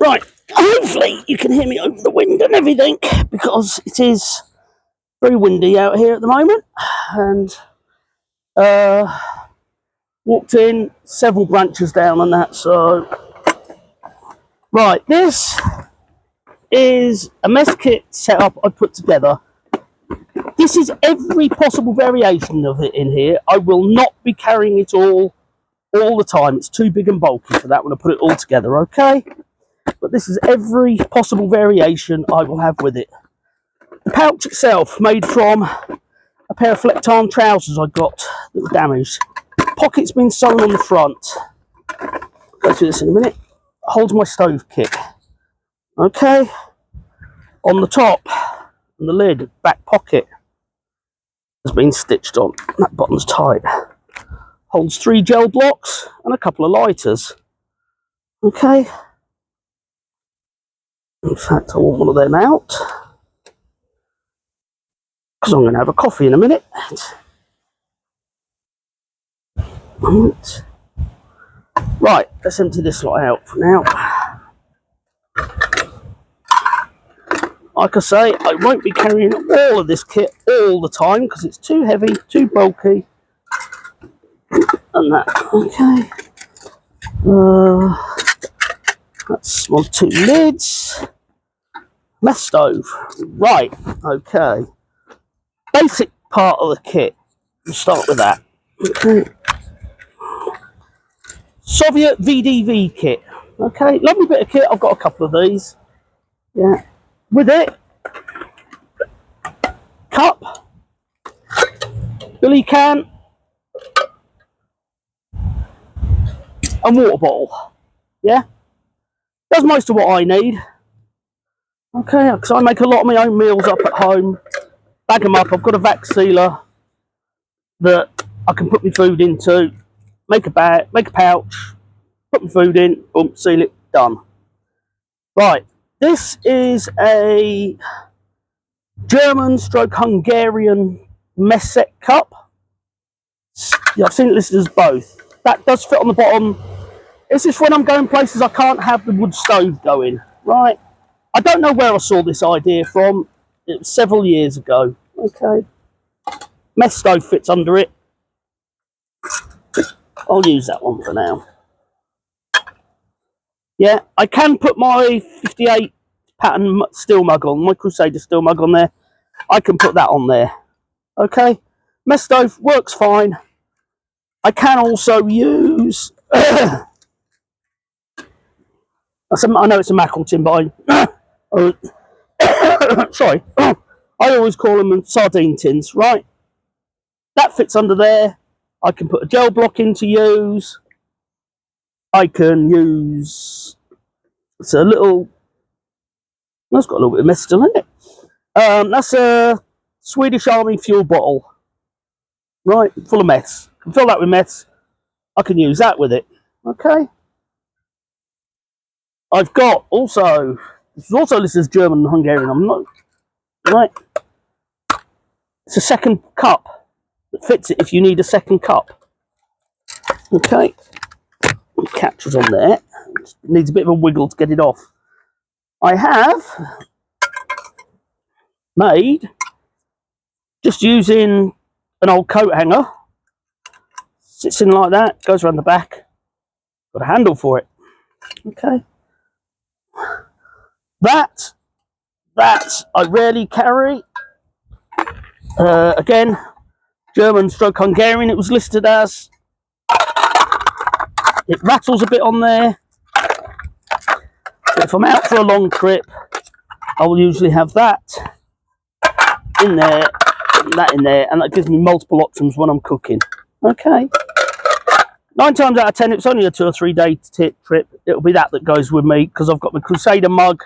Right, hopefully you can hear me over the wind and everything, because it is very windy out here at the moment. And walked in several branches down on that. So right, this is a mess kit setup I put together. This is every possible variation of it in here. I will not be carrying it all the time. It's too big and bulky for that when I put it all together, okay? But this is every possible variation I will have with it. The pouch itself, made from a pair of fleck-tarn trousers I got that were damaged. Pocket's been sewn on the front. Go through this in a minute. Holds my stove kit. Okay. On the top, and the lid, back pocket has been stitched on. That bottom's tight. Holds 3 gel blocks and a couple of lighters. Okay. In fact, I want one of them out, because I'm going to have a coffee in a minute. Right, let's empty this lot out for now. Like I say, I won't be carrying all of this kit all the time because it's too heavy, too bulky, and that. Okay. That's my 2 lids. Mess stove. Right, okay. Basic part of the kit. We'll start with that. Okay. Soviet VDV kit. Okay, lovely bit of kit. I've got a couple of these. Yeah. With it, cup, billy can, and water bottle. Yeah. That's most of what I need. Okay, because I make a lot of my own meals up at home. Bag them up. I've got a vac sealer that I can put my food into. Make a bag, make a pouch, put my food in, boom, seal it, done. Right, this is a German/Hungarian messkit cup. Yeah, I've seen it listed as both. That does fit on the bottom. This is when I'm going places I can't have the wood stove going. Right, I don't know where I saw this idea from. It was several years ago. Okay, mess stove fits under it. I'll use that one for now. Yeah, I can put my 58 pattern steel mug on, my Crusader steel mug on there. I can put that on there. Okay, mess stove works fine. I can also use I know it's a mackerel tin, but sorry, I always call them sardine tins, right? That fits under there. I can put a gel block in to use. I can use, it's a little, that's got a little bit of mess still in it. That's a Swedish Army fuel bottle, right, full of mess. I can fill that with mess. I can use that with it. Okay. I've got also, this is also listed as German and Hungarian. I'm not, right. It's a second cup that fits it if you need a second cup. Okay. It captures on there. It needs a bit of a wiggle to get it off. I have made, just using an old coat hanger, sits in like that, goes around the back, got a handle for it. Okay. That I rarely carry. Again, German/Hungarian it was listed as. It rattles a bit on there. But if I'm out for a long trip, I will usually have that in there, that in there, and that gives me multiple options when I'm cooking. Okay. 9 times out of 10, if it's only a 2 or 3 day trip, it'll be that goes with me, because I've got my Crusader mug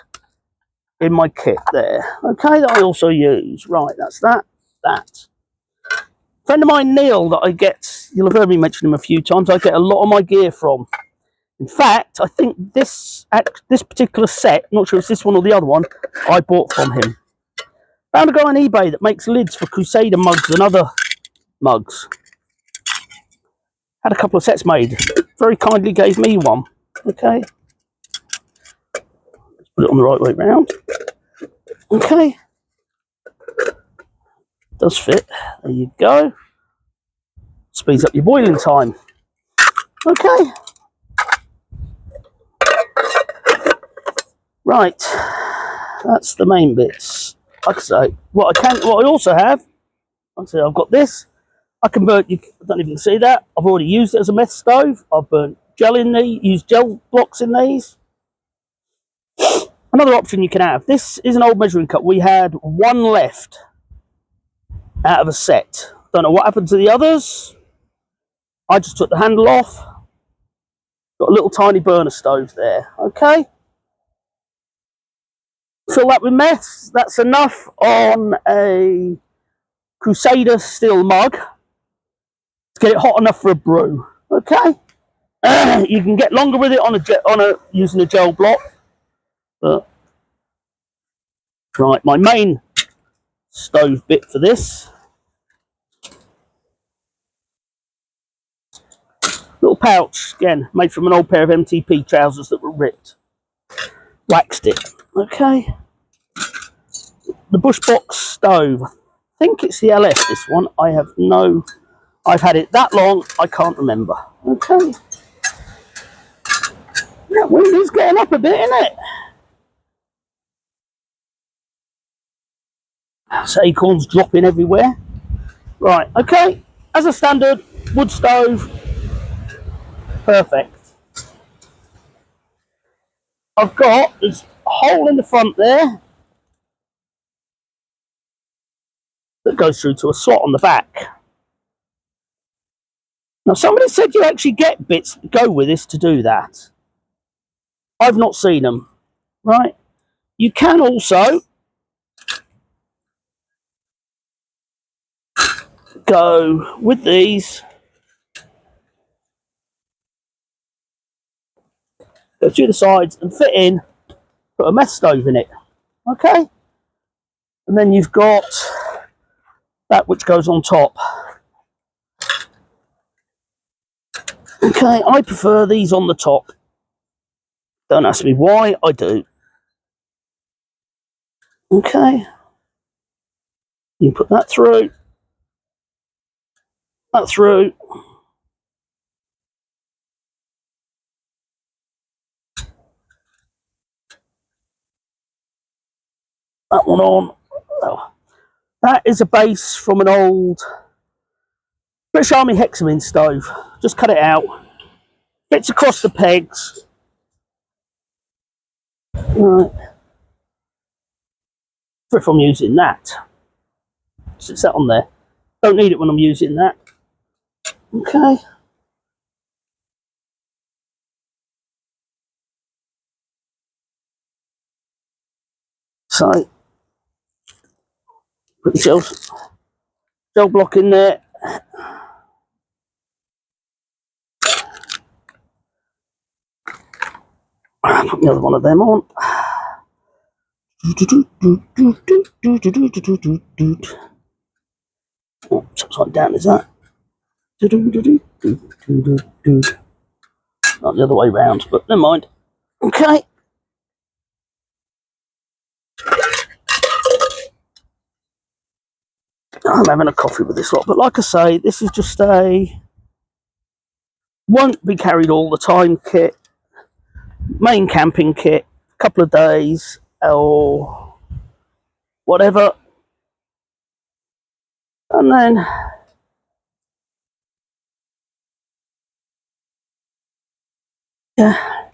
in my kit there. Okay, that I also use. Right, that's that. Friend of mine, Neil, that I get, you'll have heard me mention him a few times, I get a lot of my gear from. In fact, I think this particular set, not sure if it's this one or the other one, I bought from him. Found a guy on eBay that makes lids for Crusader mugs and other mugs. Had a couple of sets made. Very kindly gave me one. Okay. Put it on the right way round. Okay. Does fit. There you go. Speeds up your boiling time. Okay. Right. That's the main bits. Like I say, what I also have, like I say, I've got this. I can burn. I don't even see that. I've already used it as a meth stove. I've burnt gel in these. Used gel blocks in these. Another option you can have. This is an old measuring cup. We had one left out of a set. Don't know what happened to the others. I just took the handle off. Got a little tiny burner stove there. Okay. Fill that with meth. That's enough on a Crusader steel mug to get it hot enough for a brew. Okay. You can get longer with it on using a gel block. But right, my main stove bit for this. Little pouch, again, made from an old pair of MTP trousers that were ripped. Waxed it. Okay. The Bushbox stove. I think it's the LS, this one. I've had it that long, I can't remember. Okay. That wind is getting up a bit, isn't it? There's acorns dropping everywhere. Right, okay. As a standard wood stove, perfect. I've got this hole in the front there that goes through to a slot on the back. Now, somebody said you actually get bits that go with this to do that. I've not seen them. Right? You can also go with these, go through the sides and fit in, put a meth stove in it. Okay? And then you've got that which goes on top. Okay, I prefer these on the top. Don't ask me why, I do. Okay. You put that through. That through. That one on. Oh. That is a base from an old British Army hexamine stove. Just cut it out. Fits across the pegs. Right. If I'm using that. Sits that on there. Don't need it when I'm using that. Okay. So, put the gel block in there. Put the other one of them on. Oh, it's upside down, is that? Not the other way round, but never mind. Okay. I'm having a coffee with this lot, but like I say, this is just a won't be carried all the time kit, main camping kit, a couple of days or whatever, and then yeah,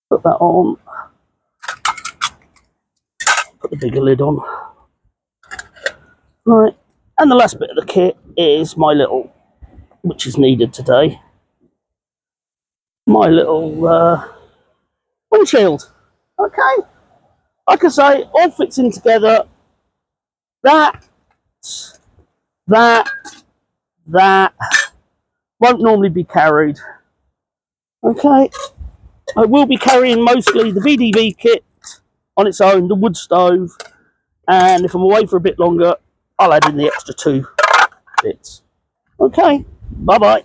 put that on, put the bigger lid on. Right, and the last bit of the kit is my little, which is needed today, my little windshield. Okay, like I say, all fits in together. That won't normally be carried. Okay, I will be carrying mostly the VDV kit on its own, the wood stove, and if I'm away for a bit longer, I'll add in the extra 2 bits. Okay, bye bye.